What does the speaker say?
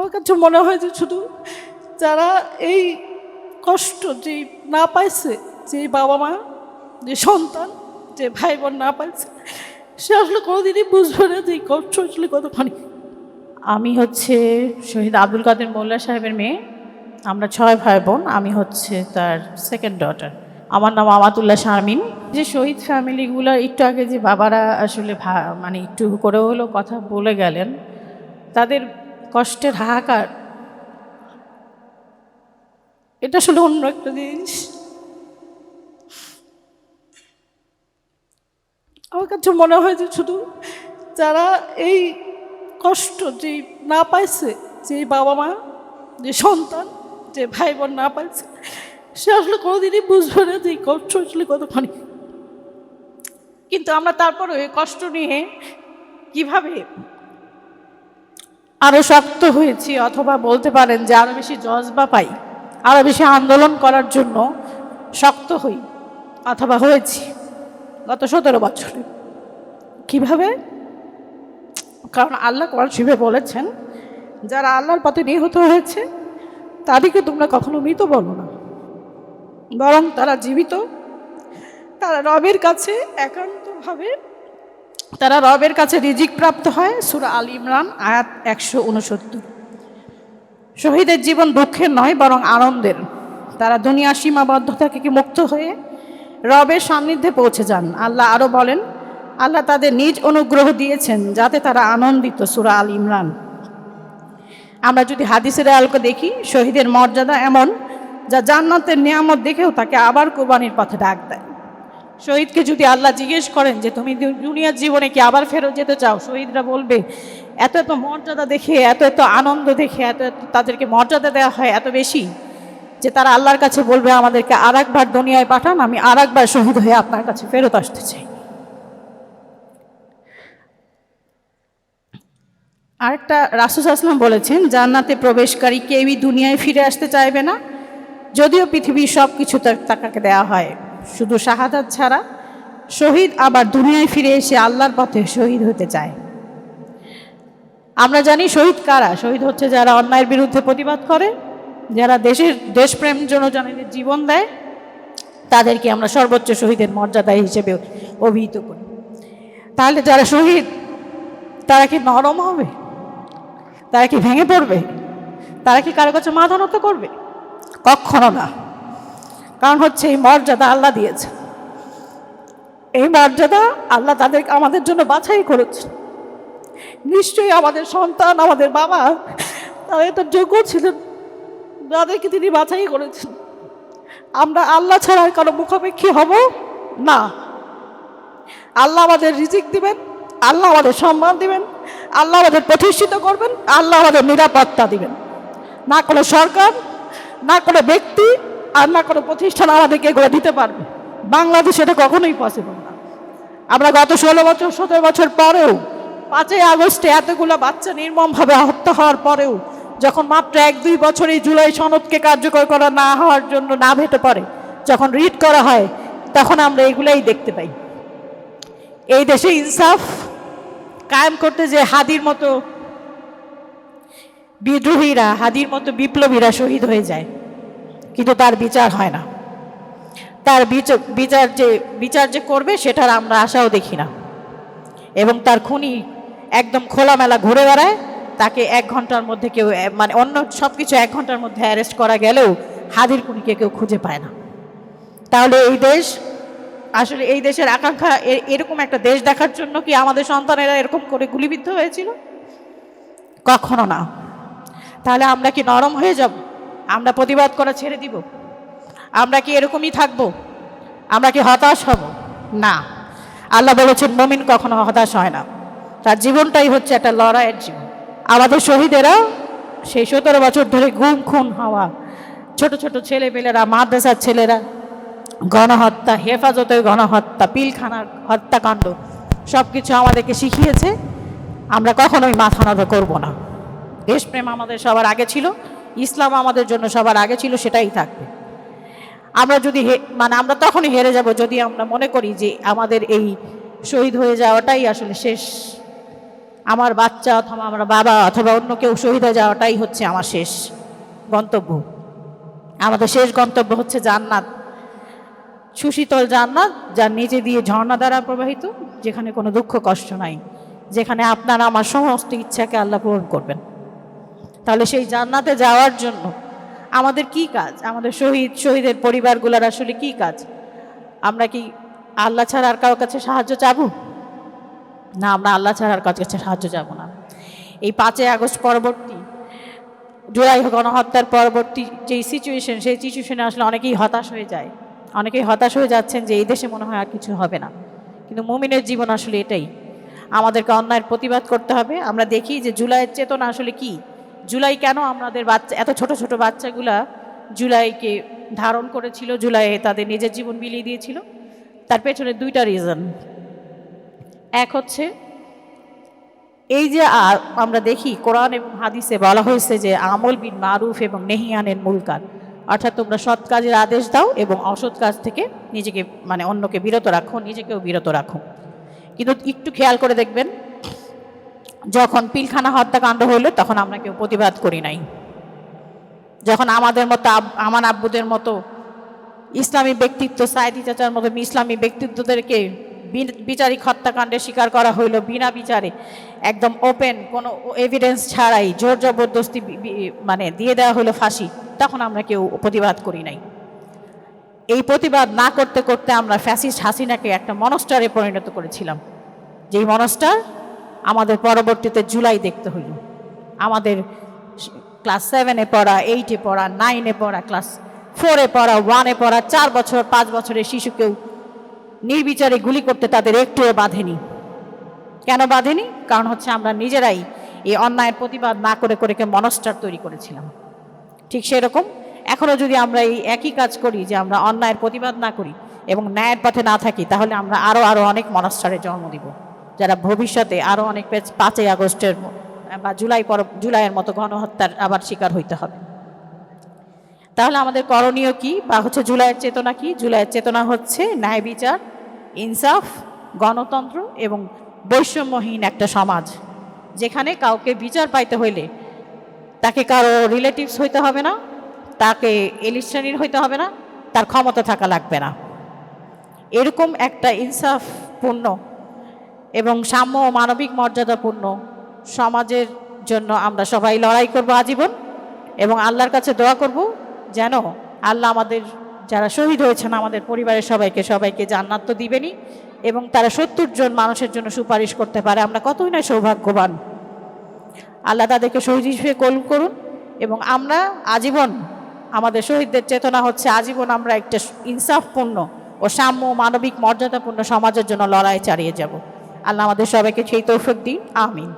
আমার কাছে মনে হয় যে শুধু যারা এই কষ্ট যে না পাইছে, যে বাবা মা, যে সন্তান, যে ভাই বোন না পাইছে, সে আসলে কোনোদিনই বুঝবে না যে এই কষ্ট আসলে কতখানি। আমি হচ্ছে শহীদ আব্দুল কাদের মোল্লা সাহেবের মেয়ে। আমরা 6 ভাই বোন। আমি হচ্ছে তার সেকেন্ড ডটার। আমার নাম আমাতুল্লাহ শারমিন। যে শহীদ ফ্যামিলিগুলো একটু আগে যে বাবারা আসলে মানে একটু করে হলেও কথা বলে গেলেন, তাদের কষ্টের হাহাকার এটা আসলে অন্য একটা জিনিস। আমার কাছে মনে হয় যে শুধু যারা এই কষ্ট যে না পাইছে, যে বাবা মা, যে সন্তান, যে ভাই বোন না পাইছে, সে আসলে কোনোদিনই বুঝবে না যে এই কষ্ট আসলে কতখানি। কিন্তু আমরা তারপরে এই কষ্ট নিয়ে কিভাবে আরও শক্ত হয়েছি, অথবা বলতে পারেন যে আরও বেশি জজবা পাই, আরও বেশি আন্দোলন করার জন্য শক্ত হই অথবা হয়েছি গত 17 বছরে। কিভাবে? কারণ আল্লাহ কোরআন শরীফে বলেছেন, যারা আল্লাহর পথে নিহত হয়েছে তাদেরকে তোমরা কখনো মৃত বলো না, বরং তারা জীবিত। তারা রবের কাছে একান্তভাবে তারা রবের কাছে রিজিক প্রাপ্ত হয়। সূরা আল ইমরান আয়াত 169। শহীদের জীবন দুঃখের নয়, বরং আনন্দের। তারা দুনিয়ার সীমাবদ্ধতা থেকে মুক্ত হয়ে রবের সান্নিধ্যে পৌঁছে যান। আল্লাহ আরও বলেন, আল্লাহ তাদের নিজ অনুগ্রহ দিয়েছেন যাতে তারা আনন্দিত। সূরা আল ইমরান। আমরা যদি হাদিসের আলোকে দেখি, শহীদের মর্যাদা এমন যা জান্নাতের নিয়ামত দেখেও তাকে আবার কোরবানির পথে ডাক দেয়। শহীদকে যদি আল্লাহ জিজ্ঞেস করেন যে তুমি দুনিয়ার জীবনে কি আবার ফেরত যেতে চাও, শহীদরা বলবে, এত এত মর্যাদা দেখে, এত এত আনন্দ দেখে, এত এত তাদেরকে মর্যাদা দেওয়া হয় এত বেশি, যে তারা আল্লাহর কাছে বলবে, আমাদেরকে আর একবার দুনিয়ায় পাঠান, আমি আর একবার শহীদ হয়ে আপনার কাছে ফেরত আসতে চাই। আরেকটা রাসূল সাল্লাল্লাহু আলাইহি ওয়াসাল্লাম বলেছেন, জান্নাতে প্রবেশকারী কেউই দুনিয়ায় ফিরে আসতে চাইবে না, যদিও পৃথিবীর সব কিছু তাকে দেওয়া হয়, শুধু শাহাদাত ছাড়া। শহীদ আবার দুনিয়ায় ফিরে এসে আল্লাহর পথে শহীদ হতে চায়। আমরা জানি শহীদ কারা। শহীদ হচ্ছে যারা অন্যায়ের বিরুদ্ধে প্রতিবাদ করে, যারা দেশপ্রেম জন্য যাদের জীবন দেয়, তাদেরকে আমরা সর্বোচ্চ শহীদের মর্যাদা হিসেবে অভিহিত করি। তাহলে যারা শহীদ, তারা কি নরম হবে? তারা কি ভেঙে পড়বে? তারা কি কারো কাছে মাথা নত করবে? কখনো না। কারণ হচ্ছে এই মর্যাদা আল্লাহ দিয়েছে। এই মর্যাদা আল্লাহ তাদেরকে আমাদের জন্য বাছাই করেছে। নিশ্চয়ই আমাদের সন্তান, আমাদের বাবা, তারা এটা যোগ্য ছিলেন, তাদেরকে তিনি বাছাই করেছেন। আমরা আল্লাহ ছাড়া কারো মুখাপেক্ষী হব না। আল্লাহ আমাদের রিজিক দিবেন, আল্লাহ আমাদের সম্মান দিবেন, আল্লাহ আমাদের প্রতিষ্ঠিত করবেন, আল্লাহ আমাদের নিরাপত্তা দিবেন। না কোনো সরকার, না কোনো ব্যক্তি, আর না কোনো প্রতিষ্ঠান আমাদেরকে এগুলো দিতে পারবে। বাংলাদেশে এটা কখনোই পসিবল না। আমরা গত 16 বছর 17 বছর পরেও, 5ই আগস্টে এতগুলো বাচ্চা নির্মমভাবে হত্যা হওয়ার পরেও, যখন মাত্র 1-2 বছর এই জুলাই সনদকে কার্যকর করা না হওয়ার জন্য না ভেটে পড়ে, যখন রিট করা হয়, তখন আমরা এগুলাই দেখতে পাই। এই দেশে ইনসাফ কায়েম করতে যে হাদির মতো বিদ্রোহীরা, হাদির মতো বিপ্লবীরা শহীদ হয়ে যায়, কিন্তু তার বিচার হয় না। তার বিচার যে করবে সেটার আমরা আশাও দেখি না। এবং তার খুনি একদম খোলামেলা ঘুরে বেড়ায়। তাকে 1 ঘন্টার মধ্যে কেউ, মানে অন্য সব কিছু 1 ঘন্টার মধ্যে অ্যারেস্ট করা গেলেও হাদির খুনিকে কেউ খুঁজে পায় না। তাহলে এই দেশ, আসলে এই দেশের আকাঙ্ক্ষা এরকম একটা দেশ দেখার জন্য কি আমাদের সন্তানেরা এরকম করে গুলিবিদ্ধ হয়েছিল? কখনো না। তাহলে আমরা কি নরম হয়ে যাব? আমরা প্রতিবাদ করা ছেড়ে দিব? আমরা কি এরকমই থাকবো? আমরা কি হতাশ হব? না। আল্লাহ বলেছেন, মুমিন কখনো হতাশ হয় না, তার জীবনটাই হচ্ছে একটা লড়াইয়ের জীবন। আমাদের শহীদেরা সেই 17 বছর ধরে গুম খুন হওয়া ছোট ছোট ছেলেপেলেরা, মাদ্রাসার ছেলেরা, গণহত্যা, হেফাজতের গণহত্যা, পিলখানার হত্যাকাণ্ড, সব কিছু আমাদেরকে শিখিয়েছে আমরা কখনোই মাথা নত করব না। দেশপ্রেম আমাদের সবার আগে ছিল, ইসলাম আমাদের জন্য সবার আগে ছিল, সেটাই থাকবে। আমরা যদি আমরা তখনই হেরে যাব যদি আমরা মনে করি যে আমাদের এই শহীদ হয়ে যাওয়াটাই আসলে শেষ। আমার বাচ্চা অথবা আমার বাবা অথবা অন্য কেউ শহীদ হয়ে যাওয়াটাই হচ্ছে আমার শেষ গন্তব্য। আমাদের শেষ গন্তব্য হচ্ছে জান্নাত, সুশীতল জান্নাত, যার নিচে দিয়ে ঝর্ণা দ্বারা প্রবাহিত, যেখানে কোনো দুঃখ কষ্ট নাই, যেখানে আপনারা আমার সমস্ত ইচ্ছাকে আল্লাহ পূরণ করবেন। তাহলে সেই জান্নাতে যাওয়ার জন্য আমাদের কি কাজ? আমাদের শহীদের পরিবারগুলোর আসলে কি কাজ? আমরা কি আল্লাহ ছাড়া আর কারোর কাছে সাহায্য চাবো? না, আমরা আল্লাহ ছাড়া আর কারোর কাছে সাহায্য চাবো না। এই 5ই আগস্ট পরবর্তী, জুলাই গণহত্যার পরবর্তী যেই সিচুয়েশন, সেই সিচুয়েশনে আসলে অনেকেই হতাশ হয়ে যায়, অনেকেই হতাশ হয়ে যাচ্ছেন যে এই দেশে মনে হয় আর কিছু হবে না। কিন্তু মুমিনের জীবন আসলে এটাই, আমাদেরকে অন্যায়ের প্রতিবাদ করতে হবে। আমরা দেখি যে জুলাইয়ের চেতনা আসলে কি, জুলাই কেন আমাদের বাচ্চা, এত ছোট ছোট বাচ্চাগুলা জুলাইকে ধারণ করেছিল, জুলাইয়ে তাদের নিজের জীবন বিলিয়ে দিয়েছিল। তার পেছনে 2টা রিজন। এক হচ্ছে এই যে আমরা দেখি কোরআন এবং হাদিসে বলা হয়েছে যে আমল বিল মারুফ এবং নেহিয়ানের মুনকার, অর্থাৎ তোমরা সৎ কাজের আদেশ দাও এবং অসৎ কাজ থেকে নিজেকে মানে অন্যকে বিরত রাখো, নিজেকেও বিরত রাখো। কিন্তু একটু খেয়াল করে দেখবেন, যখন পিলখানা হত্যাকাণ্ড হলো তখন আমরা কেউ প্রতিবাদ করি নাই। যখন আমাদের মতো আমার আব্বুদের মতো ইসলামী ব্যক্তিত্ব, সাইদি চাচার মতো ইসলামী ব্যক্তিত্বদেরকে বিচারিক হত্যাকাণ্ডের শিকার করা হইল বিনা বিচারে, একদম ওপেন, কোনো এভিডেন্স ছাড়াই জোর জবরদস্তি মানে দিয়ে দেওয়া হলো ফাঁসি, তখন আমরা কেউ প্রতিবাদ করি নাই। এই প্রতিবাদ না করতে করতে আমরা ফ্যাসিস্ট হাসিনাকে একটা মনস্টারে পরিণত করেছিলাম, যেই মনস্টার আমাদের পরবর্তীতে জুলাই দেখতে হইল। আমাদের ক্লাস 7-এ পড়া, 8-এ পড়া, 9-এ পড়া, ক্লাস 4-এ পড়া, 1-এ পড়া 4 বছর 5 বছরের শিশুকেও নির্বিচারে গুলি করতে তাদের একটুও বাধেনি। কেন বাধেনি? কারণ হচ্ছে আমরা নিজেরাই এই অন্যায়ের প্রতিবাদ না করে করে মনস্টার তৈরি করেছিলাম। ঠিক সেরকম এখনও যদি আমরা এই একই কাজ করি, যে আমরা অন্যায়ের প্রতিবাদ না করি এবং ন্যায়ের পথে না থাকি, তাহলে আমরা আরও অনেক মনস্টারের জন্ম দিব, যারা ভবিষ্যতে আরও অনেক 5ই আগস্টের বা জুলাইয়ের মতো গণহত্যার আবার শিকার হইতে হবে। তাহলে আমাদের করণীয় কি, বা হচ্ছে জুলাইয়ের চেতনা কি? জুলাইয়ের চেতনা হচ্ছে ন্যায় বিচার, ইনসাফ, গণতন্ত্র এবং বৈষম্যহীন একটা সমাজ, যেখানে কাউকে বিচার পাইতে হইলে তাকে কারো রিলেটিভস হইতে হবে না, তাকে এলিট শ্রেণীর হইতে হবে না, তার ক্ষমতা থাকা লাগবে না। এরকম একটা ইনসাফপূর্ণ এবং সাম্য ও মানবিক মর্যাদাপূর্ণ সমাজের জন্য আমরা সবাই লড়াই করব আজীবন, এবং আল্লাহর কাছে দোয়া করব যেন আল্লাহ আমাদের যারা শহীদ হয়েছেন আমাদের পরিবারের সবাইকে জান্নাত তো দিবেনই, এবং তারা 70 জন মানুষের জন্য সুপারিশ করতে পারে। আমরা কতই না সৌভাগ্যবান। আল্লাহ তাদেরকে শহীদ হিসেবে কবুল করুন, এবং আমরা আজীবন, আমাদের শহীদদের চেতনা হচ্ছে আজীবন আমরা একটা ইনসাফপূর্ণ ও সাম্য মানবিক মর্যাদাপূর্ণ সমাজের জন্য লড়াই চালিয়ে যাব। আল্লাহ আমাদের সবাইকে সেই তৌফিক দিন, আমিন।